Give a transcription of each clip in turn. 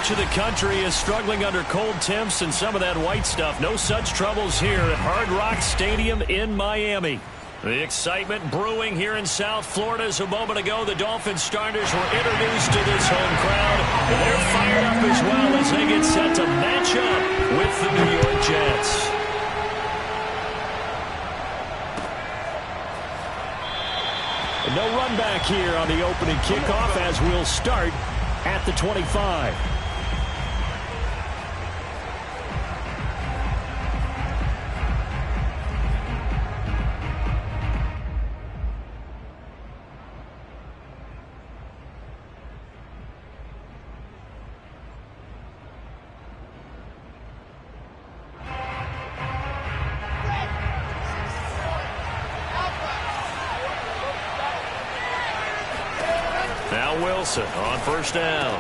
much of the country is struggling under cold temps and some of that white stuff. No such troubles here at Hard Rock Stadium in Miami. The excitement brewing here in South Florida. As a moment ago, the Dolphins starters were introduced to this home crowd. And they're fired up as well as they get set to match up with the New York Jets. No run back here on the opening kickoff as we'll start at the 25. Now Wilson on first down.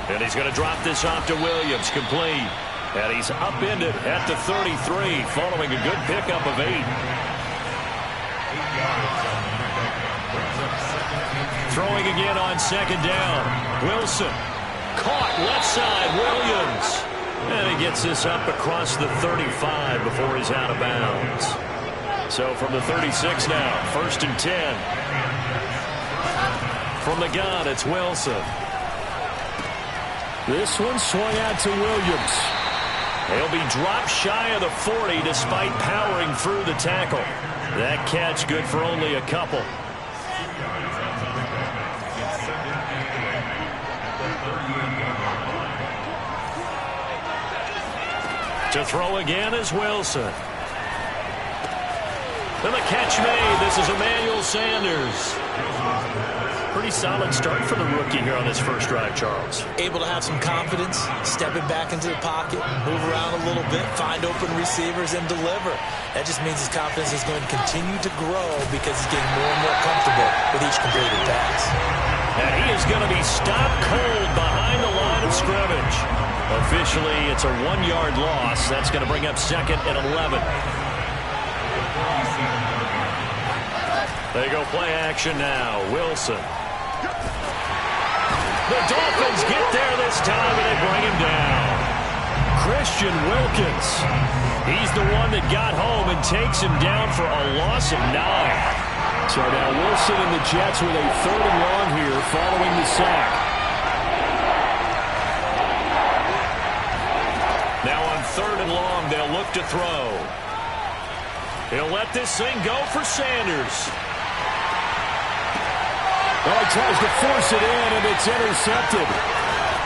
And he's going to drop this off to Williams, complete. And he's upended at the 33 following a good pickup of 8. Throwing again on second down. Wilson caught left side, Williams. And he gets this up across the 35 before he's out of bounds. So from the 36 now, 1st and 10. From the gun, it's Wilson. This one swung out to Williams. He'll be dropped shy of the 40 despite powering through the tackle. That catch good for only a couple. To throw again is Wilson. And the catch made. This is Emmanuel Sanders. Pretty solid start for the rookie here on his first drive, Charles. Able to have some confidence, stepping back into the pocket, move around a little bit, find open receivers, and deliver. That just means his confidence is going to continue to grow because he's getting more and more comfortable with each completed pass. And he is going to be stopped cold behind the line of scrimmage. Officially, it's a 1-yard loss. That's going to bring up 2nd and 11. They go play action now. Wilson. The Dolphins get there this time, and they bring him down. Christian Wilkins. He's the one that got home and takes him down for a loss of 9. So now Wilson and the Jets with a 3rd and long here following the sack. Now on 3rd and long, they'll look to throw. He'll let this thing go for Sanders. Well, he tries to force it in, and it's intercepted.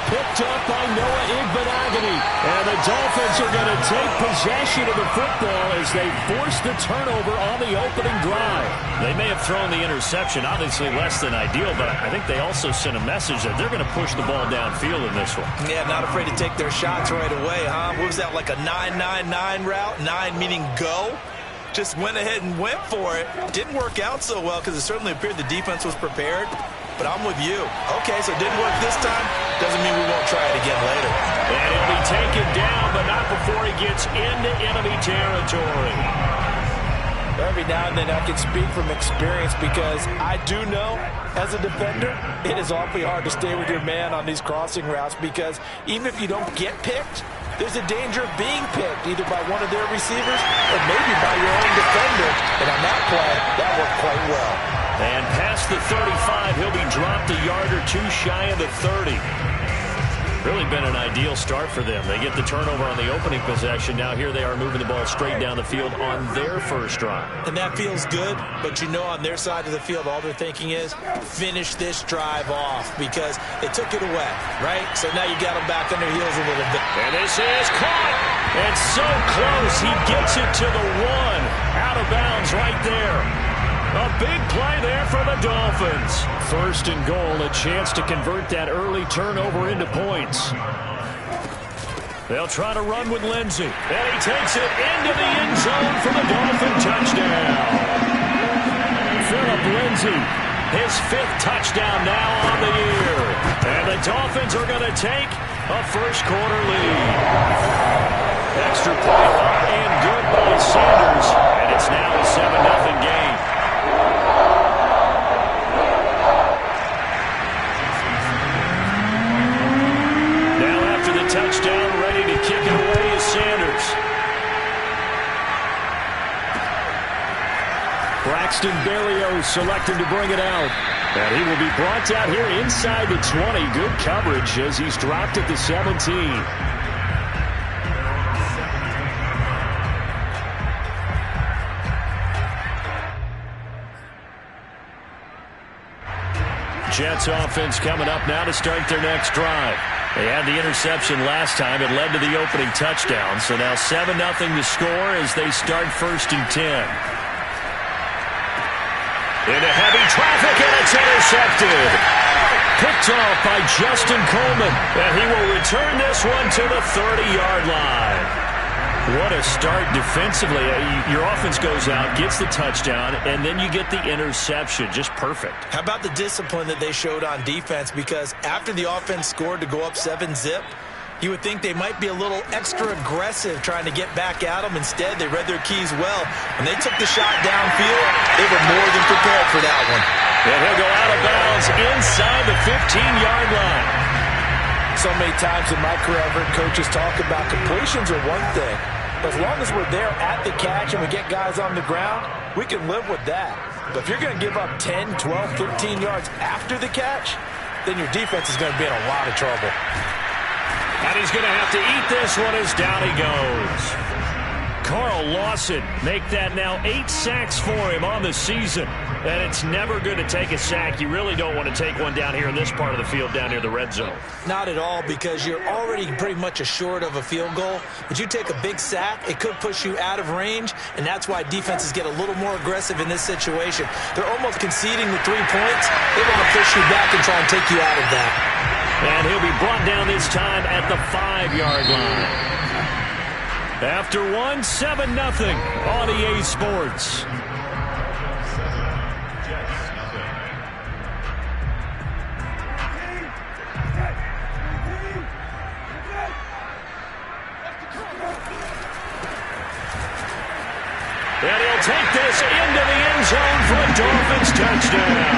Picked up by Noah Igbenogany. And the Dolphins are going to take possession of the football as they force the turnover on the opening drive. They may have thrown the interception, obviously less than ideal, but I think they also sent a message that they're going to push the ball downfield in this one. Yeah, not afraid to take their shots right away, huh? What was that, like a 9-9-9 route? 9 meaning go? Just went ahead and went for it. Didn't work out so well because it certainly appeared the defense was prepared. But I'm with you. Okay, so it didn't work this time. Doesn't mean we won't try it again later. And he'll be taken down, but not before he gets into enemy territory. Every now and then I can speak from experience because I do know, as a defender, it is awfully hard to stay with your man on these crossing routes because even if you don't get picked, there's a danger of being picked either by one of their receivers or maybe by your own defender. And on that play, that worked quite well. And past the 35, he'll be dropped a yard or two shy of the 30. Really been an ideal start for them. They get the turnover on the opening possession. Now here they are moving the ball straight down the field on their first drive. And that feels good, but you know on their side of the field, all they're thinking is finish this drive off because they took it away, right? So now you got them back on their heels a little bit. And this is caught. And so close. He gets it to the 1. Out of bounds right there. A big play there for the Dolphins. 1st and goal, a chance to convert that early turnover into points. They'll try to run with Lindsey. And he takes it into the end zone for the Dolphin touchdown. Phillip Lindsey, his 5th touchdown now on the year. And the Dolphins are going to take a first-quarter lead. Extra point up and good by Sanders. And it's now a 7-0 game. Now Braxton Berrios selecting to bring it out. And he will be brought down here inside the 20. Good coverage as he's dropped at the 17. Jets offense coming up now to start their next drive. They had the interception last time. It led to the opening touchdown. So now 7-0 to score as they start 1st and 10. Into heavy traffic, and it's intercepted. Picked off by Justin Coleman. And he will return this one to the 30-yard line. What a start defensively. Your offense goes out, gets the touchdown, and then you get the interception. Just perfect. How about the discipline that they showed on defense? Because after the offense scored to go up 7-zip, you would think they might be a little extra aggressive trying to get back at them. Instead, they read their keys well. When they took the shot downfield, they were more than prepared for that one. And he'll go out of bounds inside the 15-yard line. So many times in my career, I've heard coaches talk about completions are one thing. But as long as we're there at the catch and we get guys on the ground, we can live with that. But if you're going to give up 10, 12, 15 yards after the catch, then your defense is going to be in a lot of trouble. And he's going to have to eat this one as down he goes. Carl Lawson make that now 8 sacks for him on the season. And it's never good to take a sack. You really don't want to take one down here in this part of the field down near the red zone. Not at all, because you're already pretty much assured of a field goal. But you take a big sack, it could push you out of range, and that's why defenses get a little more aggressive in this situation. They're almost conceding the 3 points. They want to push you back and try and take you out of that. And he'll be brought down this time at the 5-yard line. After 7-0 on EA Sports. And he'll take this into the end zone for a Dolphins touchdown.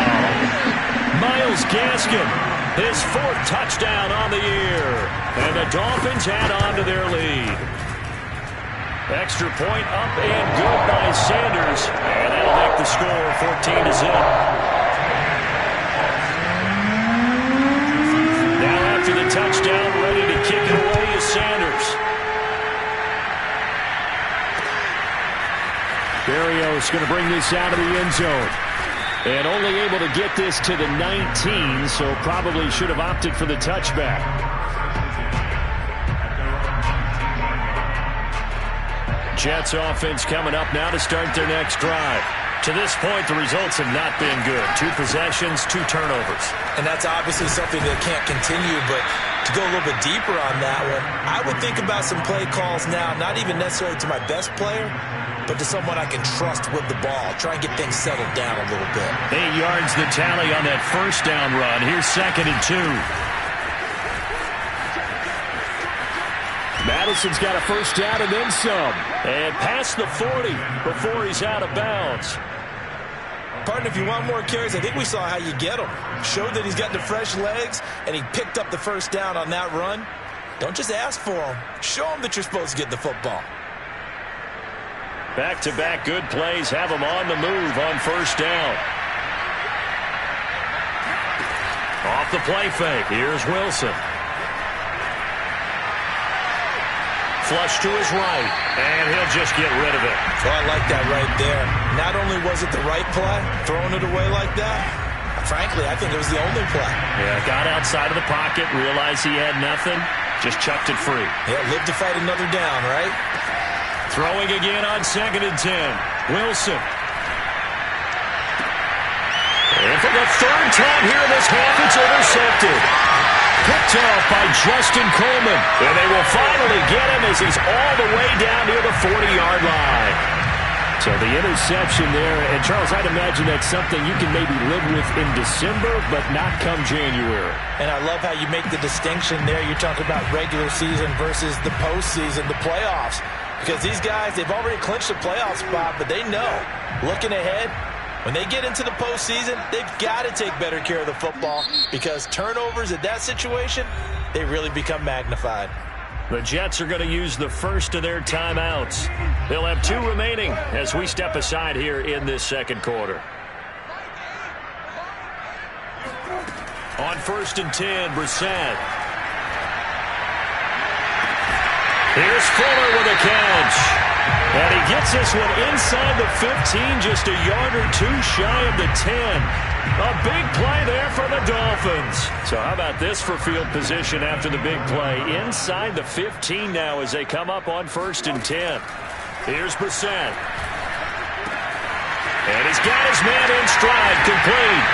Myles Gaskin, his 4th touchdown on the year. And the Dolphins add on to their lead. Extra point up and good by Sanders. And that'll make the score 14-0. Now after the touchdown, ready to kick it away is Sanders. Berrios going to bring this out of the end zone. And only able to get this to the 19, so probably should have opted for the touchback. Jets offense coming up now to start their next drive. To this point, the results have not been good. 2 possessions, 2 turnovers. And that's obviously something that can't continue, but to go a little bit deeper on that one, I would think about some play calls now, not even necessarily to my best player, but to someone I can trust with the ball. Try and get things settled down a little bit. 8 yards the tally on that first down run. Here's 2nd and 2. Madison's got a first down and then some. And past the 40 before he's out of bounds. Partner, if you want more carries, I think we saw how you get them. Showed that he's got the fresh legs, and he picked up the first down on that run. Don't just ask for them. Show them that you're supposed to get the football. Back-to-back good plays have him on the move on first down. Off the play fake. Here's Wilson. Flush to his right, and he'll just get rid of it. Oh, I like that right there. Not only was it the right play, throwing it away like that, frankly, I think it was the only play. Yeah, got outside of the pocket, realized he had nothing, just chucked it free. Yeah, lived to fight another down, right? Throwing again on 2nd and 10. Wilson. And for the 3rd time here in this half, it's intercepted. Picked off by Justin Coleman. And they will finally get him as he's all the way down near the 40-yard line. So the interception there. And, Charles, I'd imagine that's something you can maybe live with in December, but not come January. And I love how you make the distinction there. You're talking about regular season versus the postseason, the playoffs. Because these guys, they've already clinched a playoff spot, but they know, looking ahead, when they get into the postseason, they've got to take better care of the football because turnovers in that situation, they really become magnified. The Jets are going to use the first of their timeouts. They'll have 2 remaining as we step aside here in this second quarter. On 1st and 10, Brissett. Here's Fuller with a catch. And he gets this one inside the 15, just a yard or 2 shy of the 10. A big play there for the Dolphins. So how about this for field position after the big play? Inside the 15 now as they come up on 1st and 10. Here's Brissett. And he's got his man in stride, complete.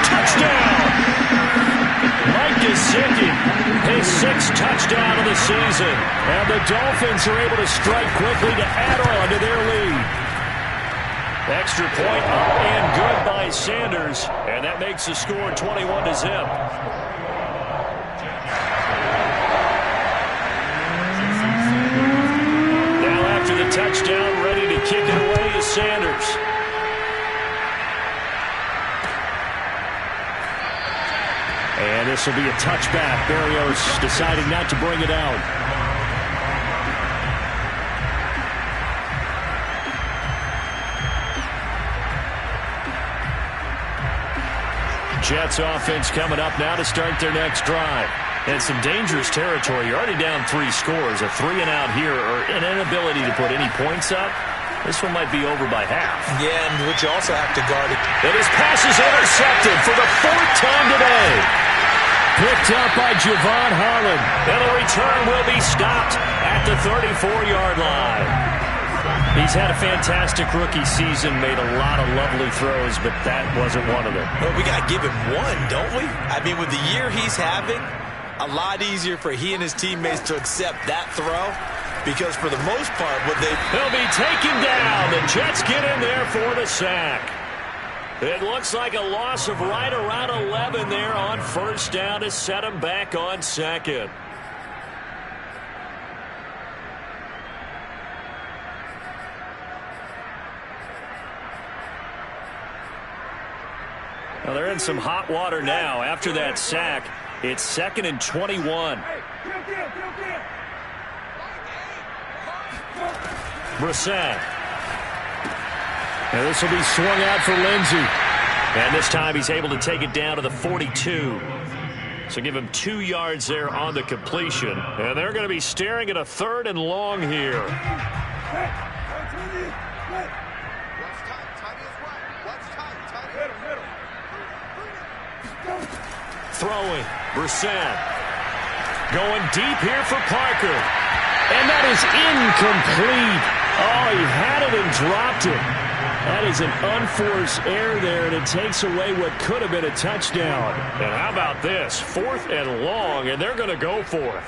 Touchdown! Mike Gesicki, his 6th touchdown of the season. And the Dolphins are able to strike quickly to add on to their lead. Extra point up and good by Sanders. And that makes the score 21-0. Now after the touchdown, ready to kick it away is Sanders. And this will be a touchback. Berrios deciding not to bring it out. Jets offense coming up now to start their next drive. And some dangerous territory. You're already down 3 scores. A 3-and-out here or an inability to put any points up. This one might be over by half. Yeah, and which you also have to guard it. And his pass is intercepted for the 4th time today. Picked up by Javon Holland. And the return will be stopped at the 34-yard line. He's had a fantastic rookie season, made a lot of lovely throws, but that wasn't one of them. Well, we got to give him one, don't we? I mean, with the year he's having, a lot easier for he and his teammates to accept that throw. Because for the most part, he'll be taken down. The Jets get in there for the sack. It looks like a loss of right around 11 there on 1st down to set him back on 2nd. Well, they're in some hot water now. After that sack, it's 2nd and 21. Brissett. And this will be swung out for Lindsey. And this time he's able to take it down to the 42. So give him 2 yards there on the completion. And they're going to be staring at a 3rd and long here. Throwing. Brissett. Going deep here for Parker. And that is incomplete. Oh, he had it and dropped it. That is an unforced error there, and it takes away what could have been a touchdown. And how about this? 4th and long, and they're going to go for it.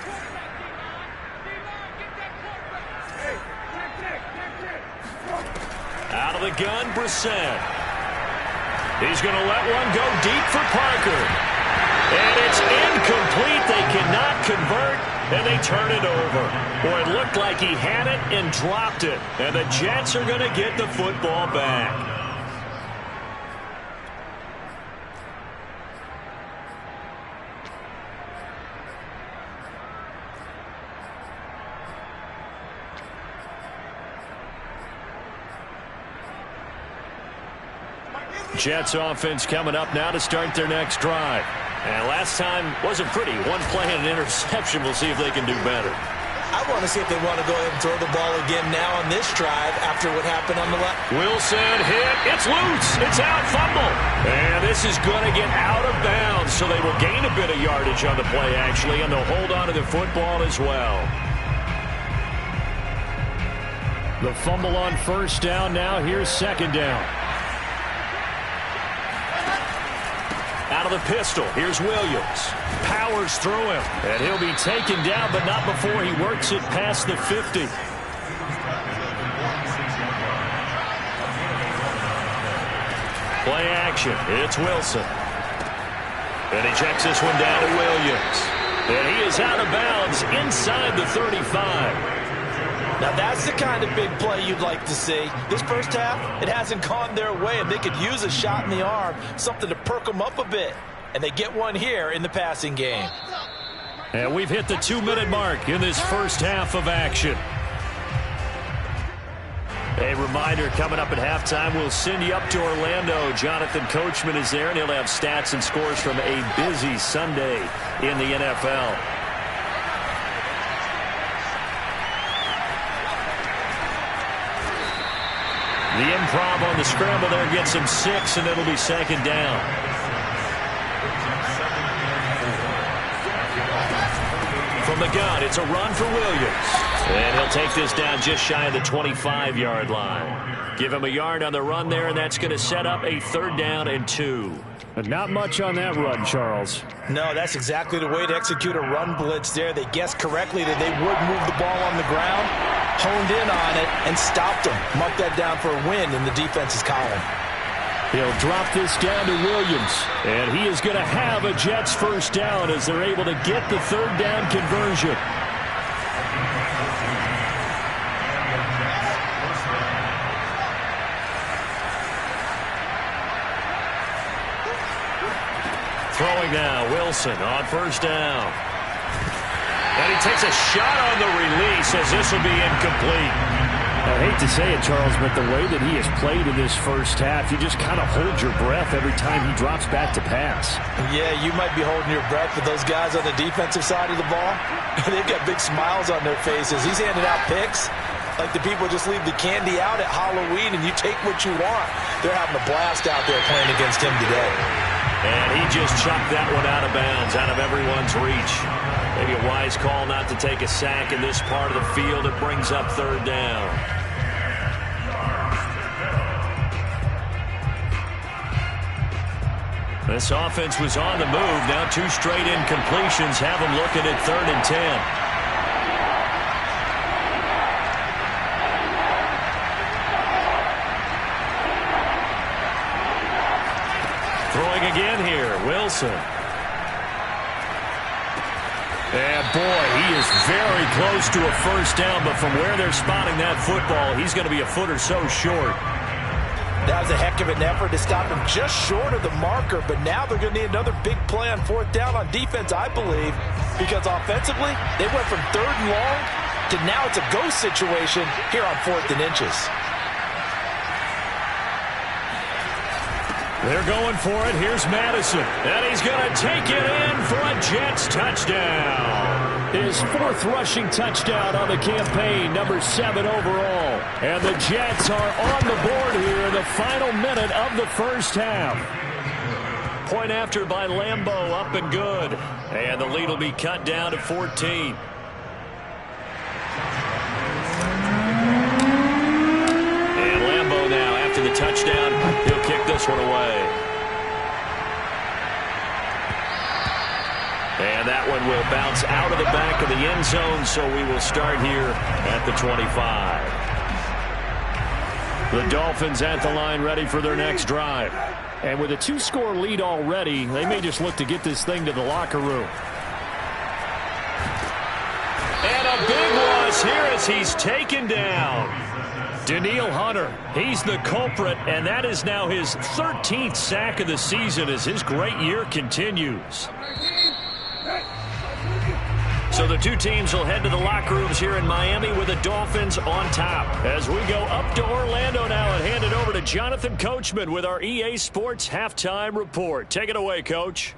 Out of the gun, Brissett. He's going to let one go deep for Parker. And it's incomplete. They cannot convert, and they turn it over. Boy, it looked like he had it and dropped it. And the Jets are going to get the football back. Jets offense coming up now to start their next drive. And last time wasn't pretty. 1 play and an interception. We'll see if they can do better. I want to see if they want to go ahead and throw the ball again now on this drive after what happened on the left. Wilson hit. It's loose. It's out. Fumble. And this is going to get out of bounds, so they will gain a bit of yardage on the play, actually, and they'll hold on to the football as well. The fumble on 1st down now. Here's 2nd down. Out of the pistol, here's Williams. Powers through him, and he'll be taken down, but not before he works it past the 50. Play action, it's Wilson. And he checks this one down to Williams. And he is out of bounds inside the 35. Now, that's the kind of big play you'd like to see. This first half, it hasn't gone their way, and they could use a shot in the arm, something to perk them up a bit. And they get one here in the passing game. And we've hit the 2-minute mark in this first half of action. A reminder, coming up at halftime, we'll send you up to Orlando. Jonathan Coachman is there, and he'll have stats and scores from a busy Sunday in the NFL. The improv on the scramble there gets him 6, and it'll be second down. From the gun, it's a run for Williams. And he'll take this down just shy of the 25-yard line. Give him a yard on the run there, and that's going to set up a 3rd down and 2. Not much on that run, Charles. No, that's exactly the way to execute a run blitz there. They guessed correctly that they would move the ball on the ground, honed in on it, and stopped them. Mark that down for a win in the defense's column. He'll drop this down to Williams, and he is going to have a Jets first down as they're able to get the 3rd down conversion. Throwing now, Wilson on first down. And he takes a shot on the release as this will be incomplete. I hate to say it, Charles, but the way that he has played in this first half, you just kind of hold your breath every time he drops back to pass. Yeah, you might be holding your breath, but those guys on the defensive side of the ball, they've got big smiles on their faces. He's handing out picks like the people just leave the candy out at Halloween and you take what you want. They're having a blast out there playing against him today. And he just chucked that one out of bounds, out of everyone's reach. Maybe a wise call not to take a sack in this part of the field. It brings up 3rd down. This offense was on the move. Now 2 straight incompletions have them looking at 3rd and 10. Throwing again here, Wilson. And boy, he is very close to a first down, but from where they're spotting that football, he's going to be a foot or so short. That was a heck of an effort to stop him just short of the marker, but now they're going to need another big play on 4th down on defense, I believe, because offensively, they went from 3rd and long to now it's a go situation here on 4th and inches. They're going for it. Here's Madison. And he's going to take it in for a Jets touchdown. His 4th rushing touchdown on the campaign, number 7 overall. And the Jets are on the board here in the final minute of the first half. Point after by Lambeau, up and good. And the lead will be cut down to 14. And Lambeau now, after the touchdown, he'll kick this one away. And that one will bounce out of the back of the end zone, so we will start here at the 25. The Dolphins at the line ready for their next drive. And with a 2-score lead already, they may just look to get this thing to the locker room. And a big loss here as he's taken down. Danielle Hunter, he's the culprit, and that is now his 13th sack of the season as his great year continues. So the 2 teams will head to the locker rooms here in Miami with the Dolphins on top. As we go up to Orlando now and hand it over to Jonathan Coachman with our EA Sports Halftime Report. Take it away, Coach.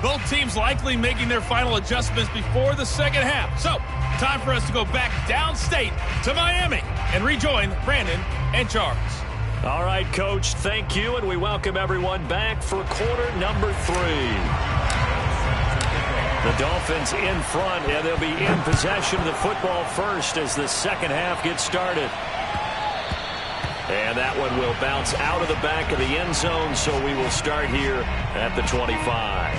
Both teams likely making their final adjustments before the second half. So, time for us to go back downstate to Miami and rejoin Brandon and Charles. All right, Coach, thank you, and we welcome everyone back for quarter number 3. The Dolphins in front, and they'll be in possession of the football first as the second half gets started. And that one will bounce out of the back of the end zone, so we will start here at the 25.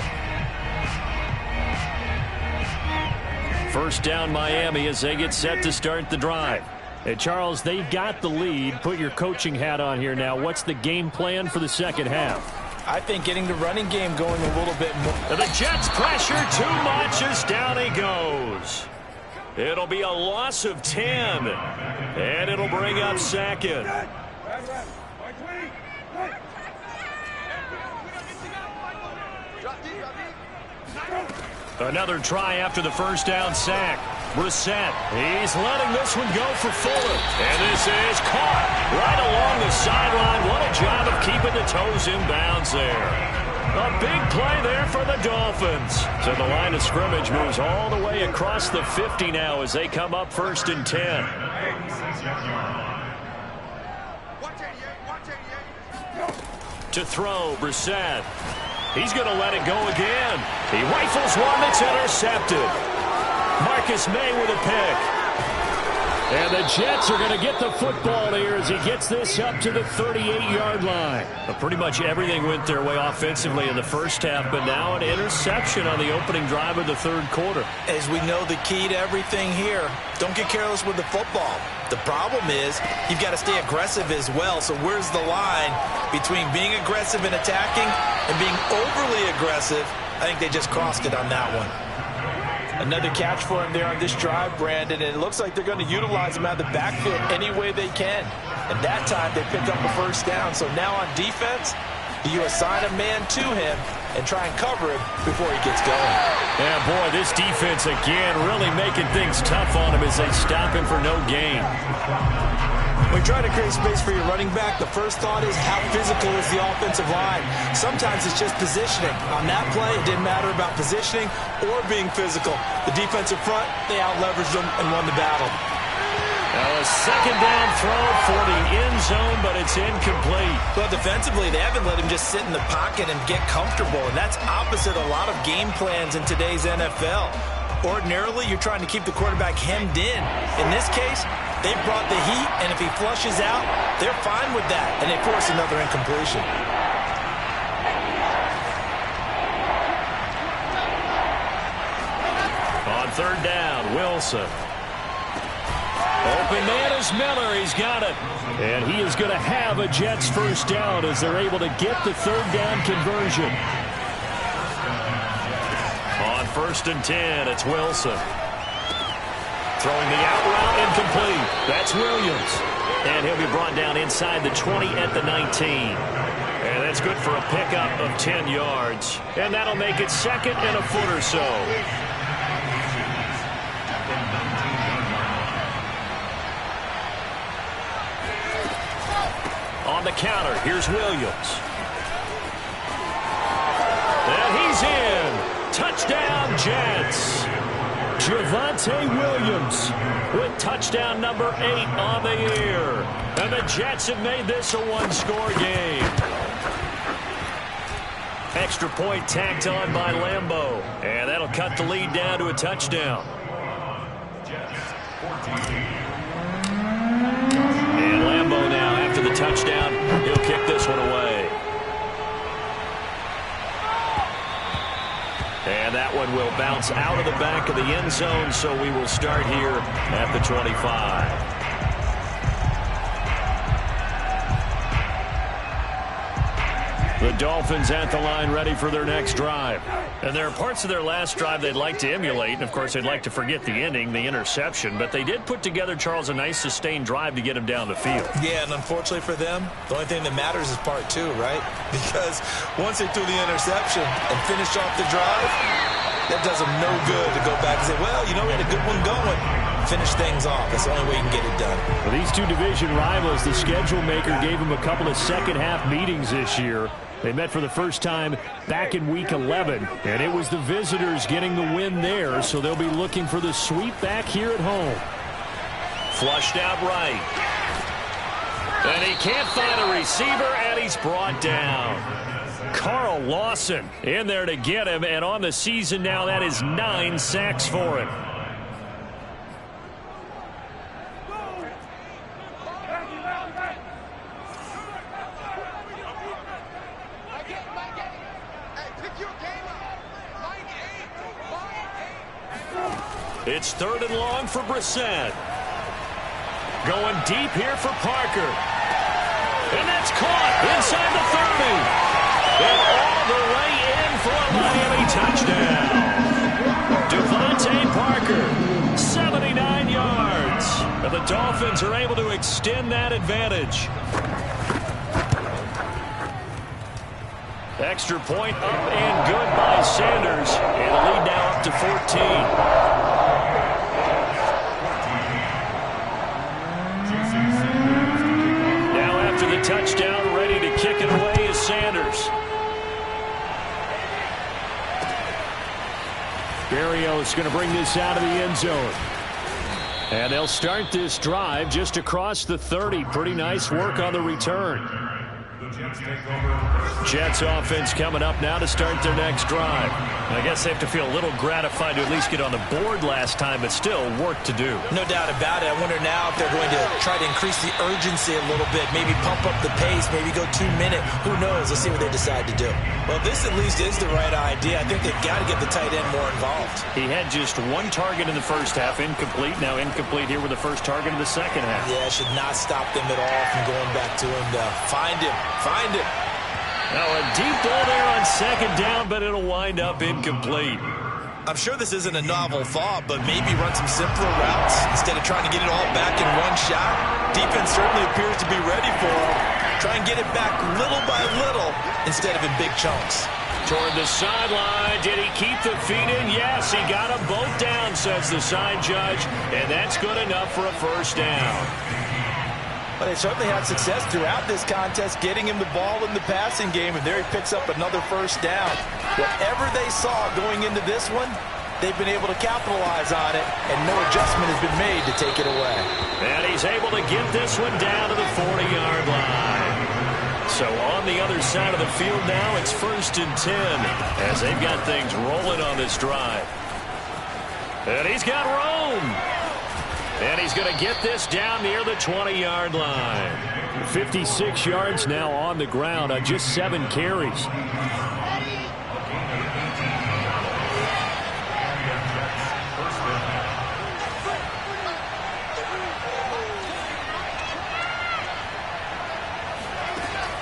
First down Miami as they get set to start the drive. Hey, Charles, they've got the lead. Put your coaching hat on here now. What's the game plan for the second half? I think getting the running game going a little bit more. The Jets pressure too much as down he goes. It'll be a loss of 10, and it'll bring up second. Another try after the first down sack. Brissett, he's letting this one go for Fuller. And this is caught right along the sideline. What a job of keeping the toes in bounds there. A big play there for the Dolphins. So the line of scrimmage moves all the way across the 50 now as they come up 1st and 10. To throw, Brissett. He's going to let it go again. He rifles one that's intercepted. Marcus May with a pick. And the Jets are going to get the football here as he gets this up to the 38-yard line. But pretty much everything went their way offensively in the first half, but now an interception on the opening drive of the third quarter. As we know, the key to everything here, don't get careless with the football. The problem is you've got to stay aggressive as well. So where's the line between being aggressive and attacking and being overly aggressive? I think they just crossed it on that one. Another catch for him there on this drive, Brandon, and it looks like they're going to utilize him out of the backfield any way they can. And that time they pick up a first down. So now on defense, you assign a man to him and try and cover him before he gets going. Yeah, boy, this defense again really making things tough on him as they stop him for no gain. When you're trying to create space for your running back, the first thought is how physical is the offensive line. Sometimes it's just positioning. On that play, it didn't matter about positioning or being physical. The defensive front, they out-leveraged them and won the battle. Now a second down throw for the end zone, but it's incomplete. Well, defensively, they haven't let him just sit in the pocket and get comfortable, and that's opposite a lot of game plans in today's NFL. Ordinarily, you're trying to keep the quarterback hemmed in. In this case, they brought the heat, and if he flushes out, they're fine with that, and they force another incompletion. On third down, Wilson. Open man is Miller. He's got it. And he is going to have a Jets first down as they're able to get the third down conversion. On 1st and 10, it's Wilson. Throwing the out route incomplete. That's Williams. And he'll be brought down inside the 20 at the 19. And that's good for a pickup of 10 yards. And that'll make it 2nd and a foot or so. On the counter, here's Williams. And he's in. Touchdown, Jets. Javonte Williams with touchdown number 8 on the year. And the Jets have made this a one-score game. Extra point tacked on by Lambeau. And that'll cut the lead down to a touchdown. And Lambeau now, after the touchdown, he'll kick this one away. And that one will bounce out of the back of the end zone, so we will start here at the 25. The Dolphins at the line ready for their next drive. And there are parts of their last drive they'd like to emulate. And, of course, they'd like to forget the ending, the interception. But they did put together, Charles, a nice sustained drive to get him down the field. Yeah, and unfortunately for them, the only thing that matters is part 2, right? Because once they threw the interception and finished off the drive, that does them no good to go back and say, well, you know, we had a good one going. Finish things off. That's the only way you can get it done. For these two division rivals, the schedule maker gave them a couple of second-half meetings this year. They met for the first time back in Week 11, and it was the visitors getting the win there, so they'll be looking for the sweep back here at home. Flushed out right. And he can't find a receiver, and he's brought down. Carl Lawson in there to get him, and on the season now, that is 9 sacks for him. It's 3rd and long for Brissett. Going deep here for Parker. And that's caught inside the 30. And all the way in for a Miami touchdown. Devontae Parker, 79 yards. And the Dolphins are able to extend that advantage. Extra point up and good by Sanders. And the lead now up to 14. Now after the touchdown, ready to kick it away is Sanders. Berrios going to bring this out of the end zone. And they'll start this drive just across the 30. Pretty nice work on the return. Jets offense coming up now to start their next drive. I guess they have to feel a little gratified to at least get on the board last time, but still work to do. No doubt about it. I wonder now if they're going to try to increase the urgency a little bit, maybe pump up the pace, maybe go 2 minute. Who knows? Let's see what they decide to do. Well, this at least is the right idea. I think they've got to get the tight end more involved. He had just one target in the first half, incomplete. Now incomplete here with the first target in the second half. Yeah, should not stop them at all from going back to him, though. Find him. Find him. Now a deep ball there on second down, but it'll wind up incomplete. I'm sure this isn't a novel thought, but maybe run some simpler routes instead of trying to get it all back in one shot. Defense certainly appears to be ready for him. Try and get it back little by little instead of in big chunks. Toward the sideline. Did he keep the feet in? Yes, he got them both down, says the side judge, and that's good enough for a first down. But they certainly had success throughout this contest getting him the ball in the passing game, and there he picks up another first down. Whatever they saw going into this one, they've been able to capitalize on it, and no adjustment has been made to take it away. And he's able to get this one down to the 40-yard line. So on the other side of the field now, it's 1st and 10 as they've got things rolling on this drive. And he's got room. And he's going to get this down near the 20-yard line. 56 yards now on the ground on just 7 carries.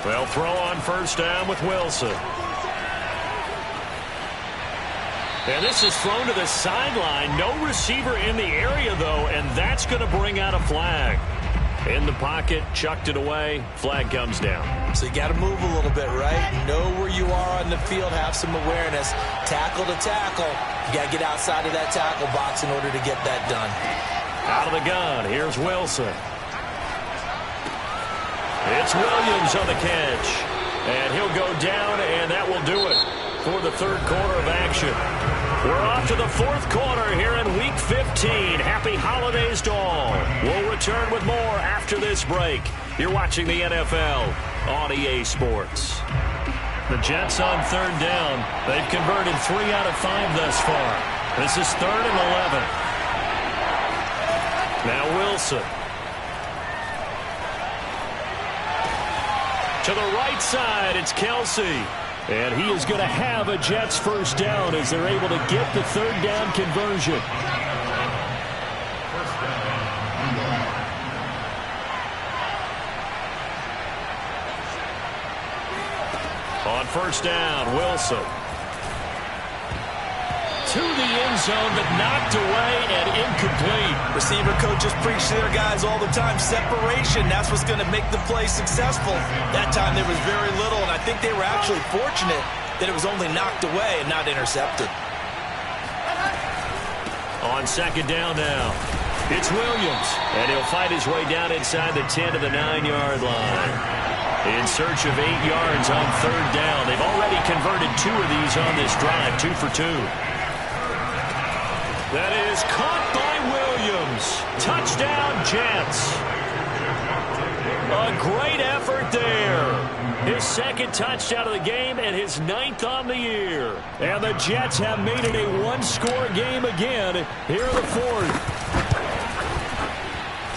Well, throw on first down with Wilson. And this is thrown to the sideline. No receiver in the area, though, and that's going to bring out a flag. In the pocket, chucked it away. Flag comes down. So you got to move a little bit, right? Know where you are on the field. Have some awareness. Tackle to tackle. You got to get outside of that tackle box in order to get that done. Out of the gun. Here's Wilson. It's Williams on the catch. And he'll go down, and that will do it for the third quarter of action. We're off to the fourth quarter here in Week 15. Happy holidays to all. We'll return with more after this break. You're watching the NFL on EA Sports. The Jets on third down. They've converted 3 out of 5 thus far. This is 3rd and 11. Now Wilson. To the right side, it's Kelsey. And he is going to have a Jets first down as they're able to get the third down conversion. On first down, Wilson. To the end zone, but knocked away and incomplete. Receiver coaches preach to their guys all the time. Separation, that's what's going to make the play successful. That time there was very little, and I think they were actually fortunate that it was only knocked away and not intercepted. On second down now, it's Williams, and he'll fight his way down inside the 10 to the 9-yard line. In search of 8 yards on third down. They've already converted 2 of these on this drive, 2 for 2. That is caught by Williams. Touchdown, Jets. A great effort there. His second touchdown of the game and his 9th on the year. And the Jets have made it a one-score game again here in the fourth.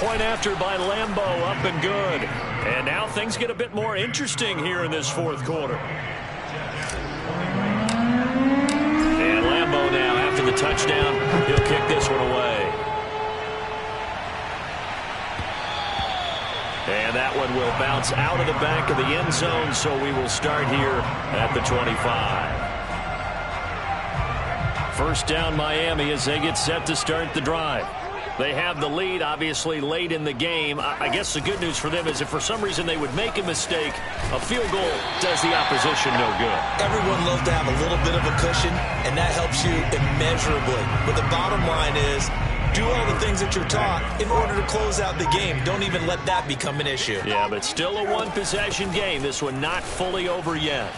Point after by Lambeau, up and good. And now things get a bit more interesting here in this fourth quarter. And Lambeau now, after the touchdown, he'll kick this one away. And that one will bounce out of the back of the end zone, so we will start here at the 25. First down Miami as they get set to start the drive. They have the lead, obviously, late in the game. I guess the good news for them is if for some reason they would make a mistake, a field goal does the opposition no good. Everyone loves to have a little bit of a cushion, and that helps you immeasurably. But the bottom line is, do all the things that you're taught in order to close out the game. Don't even let that become an issue. Yeah, but still a one-possession game. This one not fully over yet.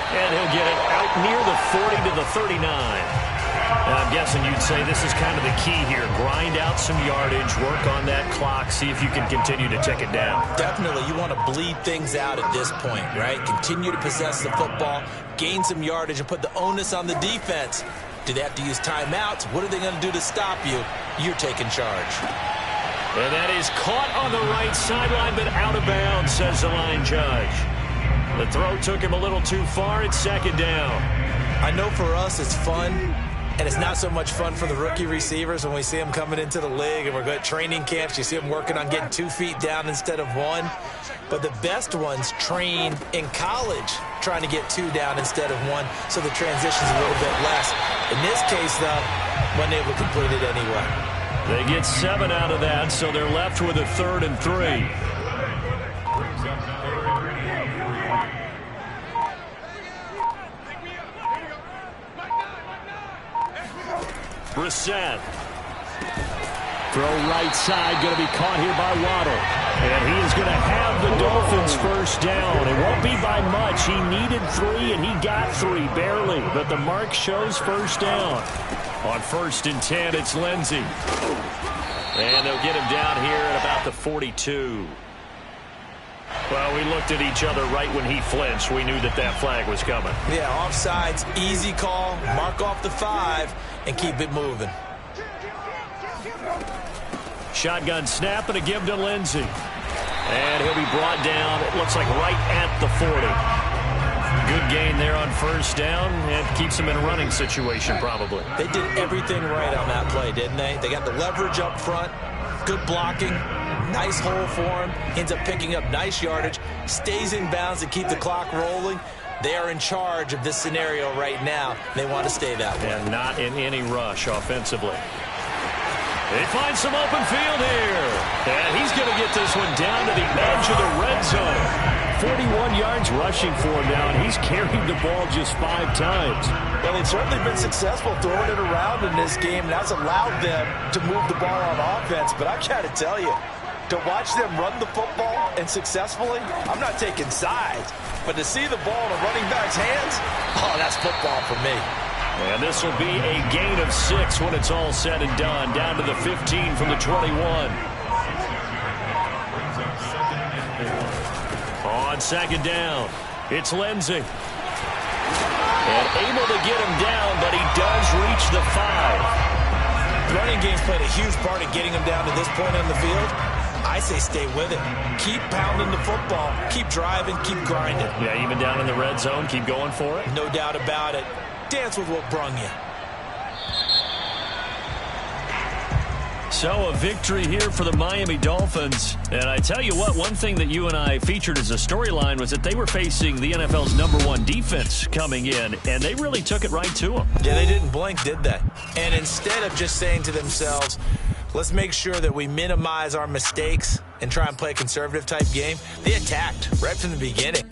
And he'll get it out near the 40 to the 39. I'm guessing you'd say this is kind of the key here. Grind out some yardage, work on that clock, see if you can continue to tick it down. Definitely. You want to bleed things out at this point, right? Continue to possess the football, gain some yardage, and put the onus on the defense. Do they have to use timeouts? What are they going to do to stop you? You're taking charge. And that is caught on the right sideline, but out of bounds, says the line judge. The throw took him a little too far. It's second down. I know for us it's fun, and it's not so much fun for the rookie receivers when we see them coming into the league and we're going to training camps. You see them working on getting 2 feet down instead of 1. But the best ones train in college trying to get 2 down instead of 1, so the transition's a little bit less. In this case, though, wasn't able to complete it anyway. They get 7 out of that, so they're left with a 3rd and 3. Brissett. Throw right side, going to be caught here by Waddle. And he is going to have the Dolphins first down. It won't be by much. He needed 3, and he got 3, barely. But the mark shows first down. On 1st and 10, it's Lindsey. And they'll get him down here at about the 42. Well, we looked at each other right when he flinched. We knew that that flag was coming. Yeah, offsides, easy call. Mark off the 5 and keep it moving. Shotgun snap and a give to Lindsey. And he'll be brought down, it looks like right at the 40. Good gain there on first down, and keeps him in a running situation probably. They did everything right on that play, didn't they? They got the leverage up front, good blocking, nice hole for him, ends up picking up nice yardage, stays in bounds to keep the clock rolling. They are in charge of this scenario right now. They want to stay that way. And not in any rush offensively. They find some open field here. And he's going to get this one down to the edge of the red zone. 41 yards rushing for him now, and he's carried the ball just 5 times. Well, they've certainly been successful throwing it around in this game, and that's allowed them to move the ball on offense. But I got to tell you, to watch them run the football and successfully, I'm not taking sides. But to see the ball in a running back's hands, oh, that's football for me. And this will be a gain of 6 when it's all said and done. Down to the 15 from the 21. On second down, it's Lindsey. And able to get him down, but he does reach the 5. The running game's played a huge part in getting him down to this point on the field. I say stay with it. Keep pounding the football. Keep driving. Keep grinding. Yeah, even down in the red zone, keep going for it. No doubt about it. Dance with what brung you. So a victory here for the Miami Dolphins. And I tell you what, one thing that you and I featured as a storyline was that they were facing the NFL's #1 defense coming in, and they really took it right to them. Yeah, they didn't blink, did they? And instead of just saying to themselves, let's make sure that we minimize our mistakes and try and play a conservative type game, they attacked right from the beginning.